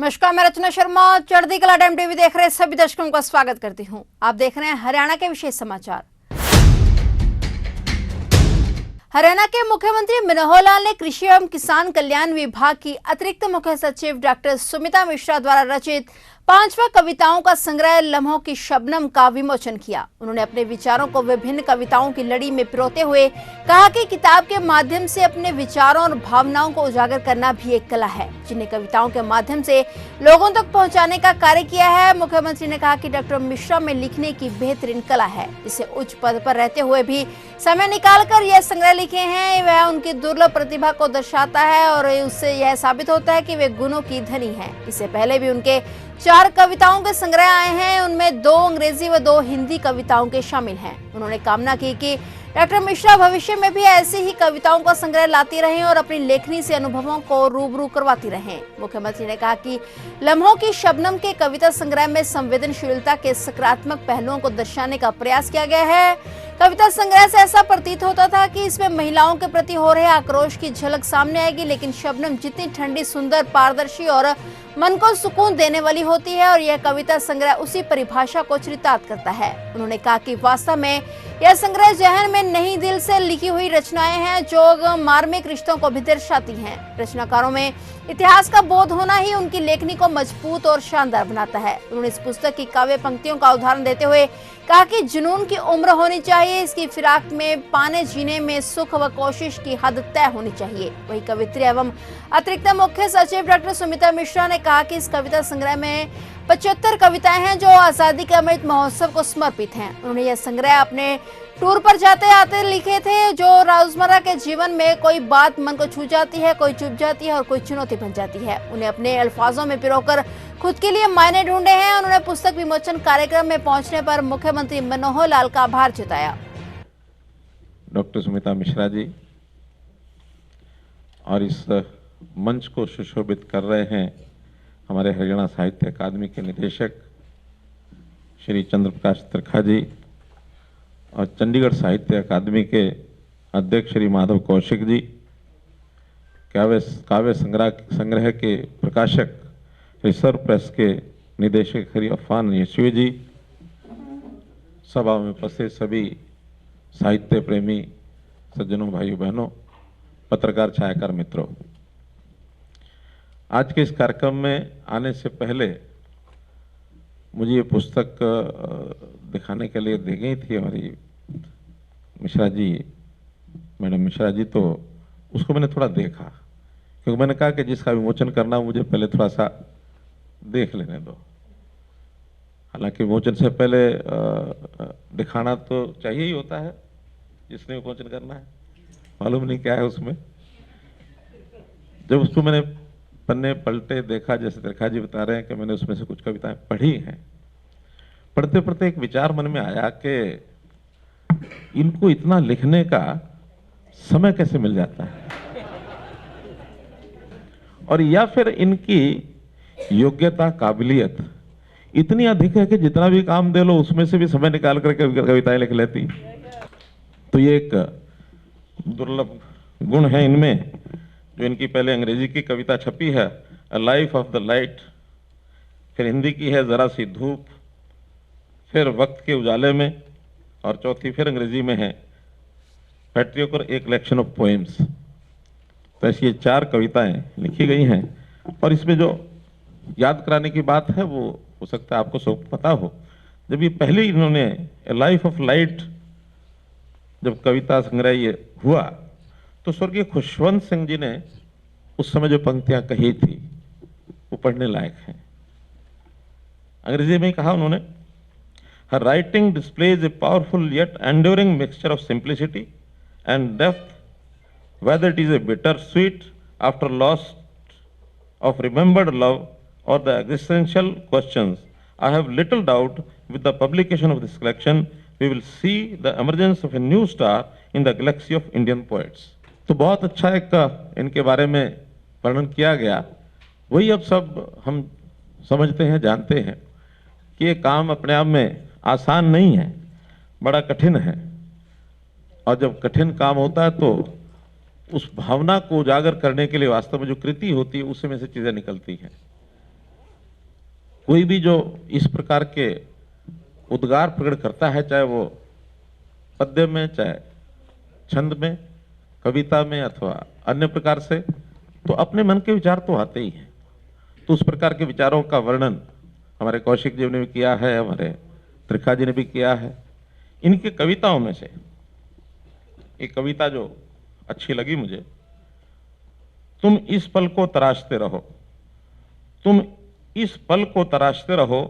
नमस्कार, मैं रचना शर्मा। चढ़ती कला टाइम टीवी देख रहे सभी दर्शकों का स्वागत करती हूं। आप देख रहे हैं हरियाणा के विशेष समाचार। हरियाणा के मुख्यमंत्री मनोहर लाल ने कृषि एवं किसान कल्याण विभाग की अतिरिक्त मुख्य सचिव डॉक्टर सुमिता मिश्रा द्वारा रचित 5वां कविताओं का संग्रह लम्हों की शबनम का विमोचन किया। उन्होंने अपने विचारों को विभिन्न कविताओं की लड़ी में पिरोते हुए कहा कि किताब के माध्यम से अपने विचारों और भावनाओं को उजागर करना भी एक कला है, जिन्हें कविताओं के माध्यम से लोगों तक पहुंचाने का कार्य किया है। मुख्यमंत्री ने कहा कि डॉक्टर मिश्रा में लिखने की बेहतरीन कला है, जिसे उच्च पद पर रहते हुए भी समय निकालकर यह संग्रह लिखे हैं। वह उनकी दुर्लभ प्रतिभा को दर्शाता है और उससे यह साबित होता है कि वे गुणों की धनी हैं। इससे पहले भी उनके 4 कविताओं के संग्रह आए हैं, उनमें 2 अंग्रेजी व 2 हिंदी कविताओं के शामिल हैं। उन्होंने कामना की कि डॉक्टर मिश्रा भविष्य में भी ऐसी ही कविताओं का संग्रह लाती रहें और अपनी लेखनी से अनुभवों को रूबरू करवाती रहें। मुख्यमंत्री ने कहा कि लम्हों की शबनम के कविता संग्रह में संवेदनशीलता के सकारात्मक पहलुओं को दर्शाने का प्रयास किया गया है। कविता संग्रह से ऐसा प्रतीत होता था कि इसमें महिलाओं के प्रति हो रहे आक्रोश की झलक सामने आएगी, लेकिन शबनम जितनी ठंडी, सुंदर, पारदर्शी और मन को सुकून देने वाली होती है और यह कविता संग्रह उसी परिभाषा को चरितार्थ करता है। उन्होंने कहा कि वास्तव में यह संग्रह जहन में नहीं, दिल से लिखी हुई रचनाएं हैं जो मार्मिक रिश्तों को भी दर्शाती हैं। रचनाकारों में इतिहास का बोध होना ही उनकी लेखनी को मजबूत और शानदार बनाता है। उन्होंने इस पुस्तक की काव्य पंक्तियों का उदाहरण देते हुए कहा कि जुनून की उम्र होनी चाहिए, इसकी फिराक में पाने जीने में सुख व कोशिश की हद तय होनी चाहिए। वही कवित्री एवं अतिरिक्त मुख्य सचिव डॉक्टर सुमिता मिश्रा ने कहा कि इस कविता संग्रह में 75 कविताएं हैं जो आजादी के अमृत महोत्सव को समर्पित हैं। उन्होंने यह संग्रह अपने टूर पर जाते आते लिखे थे, जो रोजमर्रा के जीवन में कोई बात मन को छू जाती है, कोई चुभ जाती है और कोई चुनौती बन जाती है। उन्हें अपने अल्फाजों में पिरोकर खुद के लिए मायने ढूंढे हैं। उन्होंने पुस्तक विमोचन कार्यक्रम में पहुंचने पर मुख्यमंत्री मनोहर लाल का आभार जताया। डॉक्टर सुमिता मिश्रा जी और इस मंच को सुशोभित कर रहे हैं हमारे हरियाणा साहित्य अकादमी के निदेशक श्री चंद्र प्रकाश त्रिखा जी और चंडीगढ़ साहित्य अकादमी के अध्यक्ष श्री माधव कौशिक जी, काव्य संग्रह के प्रकाशक रिसर्व प्रेस के निदेशक श्री अफान यशवी जी, सभा में उपस्थित सभी साहित्य प्रेमी सज्जनों, भाइयों बहनों, पत्रकार छायाकार मित्रों, आज के इस कार्यक्रम में आने से पहले मुझे ये पुस्तक दिखाने के लिए दी गई थी हमारी मिश्रा जी, मैडम मिश्रा जी, तो उसको मैंने थोड़ा देखा, क्योंकि मैंने कहा कि जिसका विमोचन करना मुझे पहले थोड़ा सा देख लेने दो। हालांकि विमोचन से पहले दिखाना तो चाहिए ही होता है, जिसने विमोचन करना है, मालूम नहीं क्या है उसमें। जब उसको मैंने पन्ने पलटे देखा, जैसे त्रिखा जी बता रहे हैं कि मैंने उसमें से कुछ कविताएं पढ़ी हैं, पढ़ते पढ़ते एक विचार मन में आया कि इनको इतना लिखने का समय कैसे मिल जाता है, और या फिर इनकी योग्यता, काबिलियत इतनी अधिक है कि जितना भी काम दे लो उसमें से भी समय निकाल करके कविताएं लिख लेती। तो ये एक दुर्लभ गुण है इनमें, जो इनकी पहले अंग्रेजी की कविता छपी है a life of the light, फिर हिंदी की है जरा सी धूप, फिर वक्त के उजाले में, और चौथी फिर अंग्रेजी में है पैट्रियट और एक कलेक्शन ऑफ पोएम्स। तो ऐसी ये 4 कविताएं लिखी गई हैं। और इसमें जो याद कराने की बात है वो हो सकता है आपको सब पता हो। जब ये पहले इन्होंने ए लाइफ ऑफ लाइट जब कविता संग्रह ये हुआ, तो स्वर्गीय खुशवंत सिंह जी ने उस समय जो पंक्तियां कही थी वो पढ़ने लायक हैं। अंग्रेजी में कहा उन्होंने, her writing displays a powerful yet enduring mixture of simplicity and depth, whether it is a bitter sweet after loss of remembered love or the existential questions. I have little doubt with the publication of this collection we will see the emergence of a new star in the galaxy of Indian poets. तो बहुत अच्छा एक इनके बारे में वर्णन किया गया। वही अब सब हम समझते हैं, जानते हैं कि ये काम अपने आप में आसान नहीं है, बड़ा कठिन है, और जब कठिन काम होता है तो उस भावना को उजागर करने के लिए वास्तव में जो कृति होती है उसमें से चीजें निकलती हैं। कोई भी जो इस प्रकार के उद्गार प्रकट करता है, चाहे वो पद्य में, चाहे छंद में, कविता में अथवा अन्य प्रकार से, तो अपने मन के विचार तो आते ही हैं। तो उस प्रकार के विचारों का वर्णन हमारे कौशिक जी ने भी किया है, हमारे त्रिखा जी ने भी किया है। इनकी कविताओं में से एक कविता जो अच्छी लगी मुझे, तुम इस पल को तराशते रहो, तुम इस पल को तराशते रहो,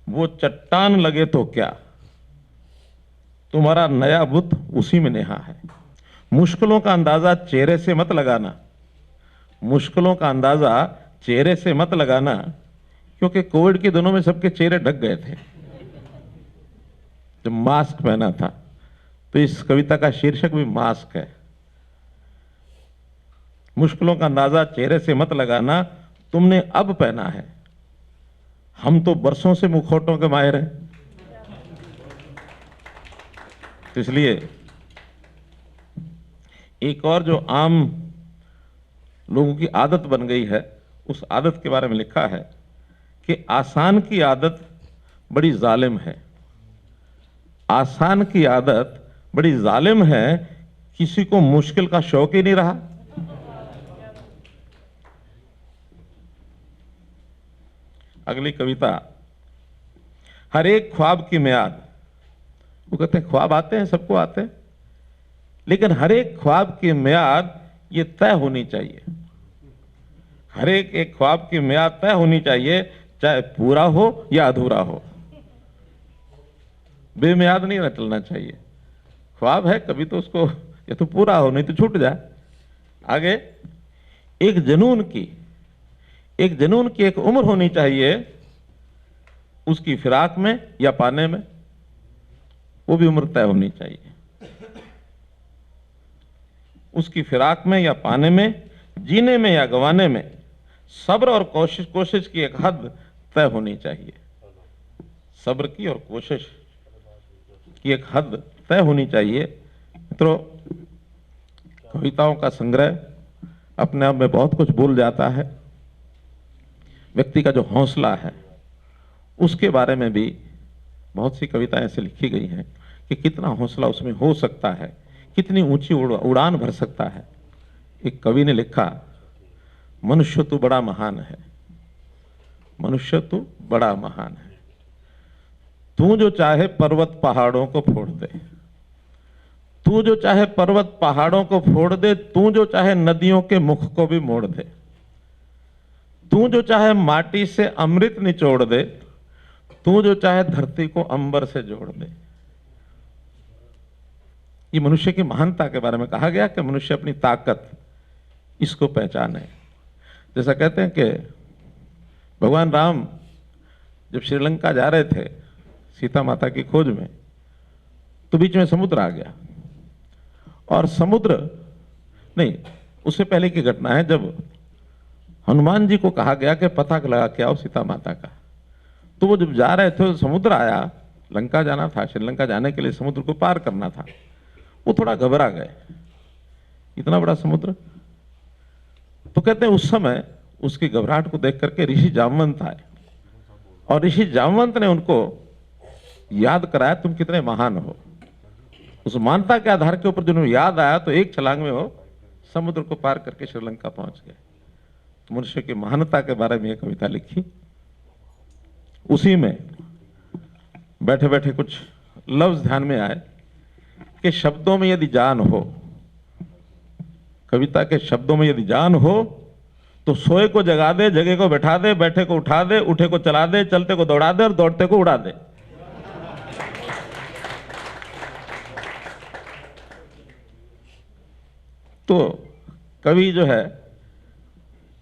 वो चट्टान लगे तो क्या, तुम्हारा नया बुद्ध उसी में नेहा है। मुश्किलों का अंदाजा चेहरे से मत लगाना, मुश्किलों का अंदाजा चेहरे से मत लगाना, क्योंकि कोविड के दिनों में सबके चेहरे ढक गए थे जब मास्क पहना था। तो इस कविता का शीर्षक भी मास्क है। मुश्किलों का अंदाजा चेहरे से मत लगाना, तुमने अब पहना है, हम तो बरसों से मुखौटों के माहिर हैं। तो इसलिए एक और जो आम लोगों की आदत बन गई है, उस आदत के बारे में लिखा है कि आसान की आदत बड़ी जालिम है, आसान की आदत बड़ी जालिम है, किसी को मुश्किल का शौक ही नहीं रहा। अगली कविता, हर एक ख्वाब की मियाद। वो कहते हैं ख्वाब आते हैं, सबको आते हैं, लेकिन हर एक ख्वाब की मियाद ये तय होनी चाहिए। हर एक ख्वाब की मियाद तय होनी चाहिए, चाहे पूरा हो या अधूरा हो, बेमियाद नहीं चलना चाहिए। ख्वाब है, कभी तो उसको या तो पूरा हो, नहीं तो छूट जाए। आगे, एक जुनून की एक उम्र होनी चाहिए, उसकी फिराक में या पाने में, वो भी उम्र तय होनी चाहिए। उसकी फिराक में या पाने में, जीने में या गंवाने में, सब्र और कोशिश की एक हद तय होनी चाहिए। सब्र की और कोशिश की एक हद तय होनी चाहिए। मित्रों, कविताओं का संग्रह अपने आप में बहुत कुछ बोल जाता है। व्यक्ति का जो हौसला है, उसके बारे में भी बहुत सी कविताएं ऐसे लिखी गई हैं कि कितना हौसला उसमें हो सकता है, कितनी ऊंची उड़ान भर सकता है। एक कवि ने लिखा, मनुष्य तू बड़ा महान है, मनुष्य तू बड़ा महान है, तू जो चाहे पर्वत पहाड़ों को फोड़ दे, तू जो चाहे पर्वत पहाड़ों को फोड़ दे, तू जो चाहे नदियों के मुख को भी मोड़ दे, तू जो चाहे माटी से अमृत निचोड़ दे, तू जो चाहे धरती को अंबर से जोड़ दे। ये मनुष्य की महानता के बारे में कहा गया कि मनुष्य अपनी ताकत इसको पहचाने। जैसा कहते हैं कि भगवान राम जब श्रीलंका जा रहे थे सीता माता की खोज में, तो बीच में समुद्र आ गया। और समुद्र नहीं, उससे पहले की घटना है जब हनुमान जी को कहा गया कि पता लगा के आओ सीता माता का। तो वो जब जा रहे थे तो समुद्र आया, लंका जाना था, श्रीलंका जाने के लिए समुद्र को पार करना था। वो थोड़ा घबरा गए, इतना बड़ा समुद्र। तो कहते हैं उस समय उसकी घबराहट को देख करके ऋषि जामवंत आए, और ऋषि जामवंत ने उनको याद कराया तुम कितने महान हो। उस मानता के आधार के ऊपर जिन्होंने याद आया तो एक छलांग में वो समुद्र को पार करके श्रीलंका पहुंच गए। तो मनुष्य की महानता के बारे में यह कविता लिखी। उसी में बैठे बैठे कुछ लफ्ज ध्यान में आए कि शब्दों में यदि जान हो, कविता के शब्दों में यदि जान हो, तो सोए को जगा दे, जगे को बैठा दे, बैठे को उठा दे, उठे को चला दे, चलते को दौड़ा दे और दौड़ते को उड़ा दे। तो कवि जो है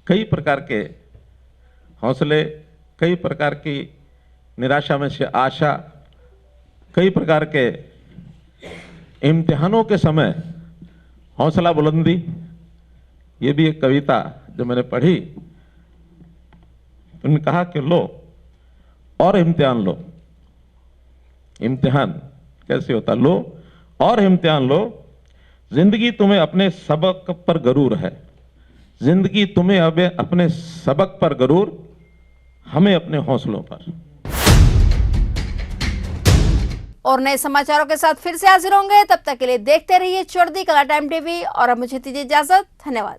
कई प्रकार के हौसले, कई प्रकार की निराशा में से आशा, कई प्रकार के इम्तिहानों के समय हौसला बुलंदी, ये भी एक कविता जो मैंने पढ़ी। उन्होंने कहा कि लो और इम्तिहान लो। इम्तिहान कैसे होता? लो और इम्तिहान लो। जिंदगी तुम्हें अपने सबक पर गरूर है, जिंदगी तुम्हें अब अपने सबक पर गरूर, हमें अपने हौसलों पर। और नए समाचारों के साथ फिर से हाजिर होंगे, तब तक के लिए देखते रहिए चढ़ती कला टाइम टीवी और अब मुझे दीजिए इजाजत। धन्यवाद।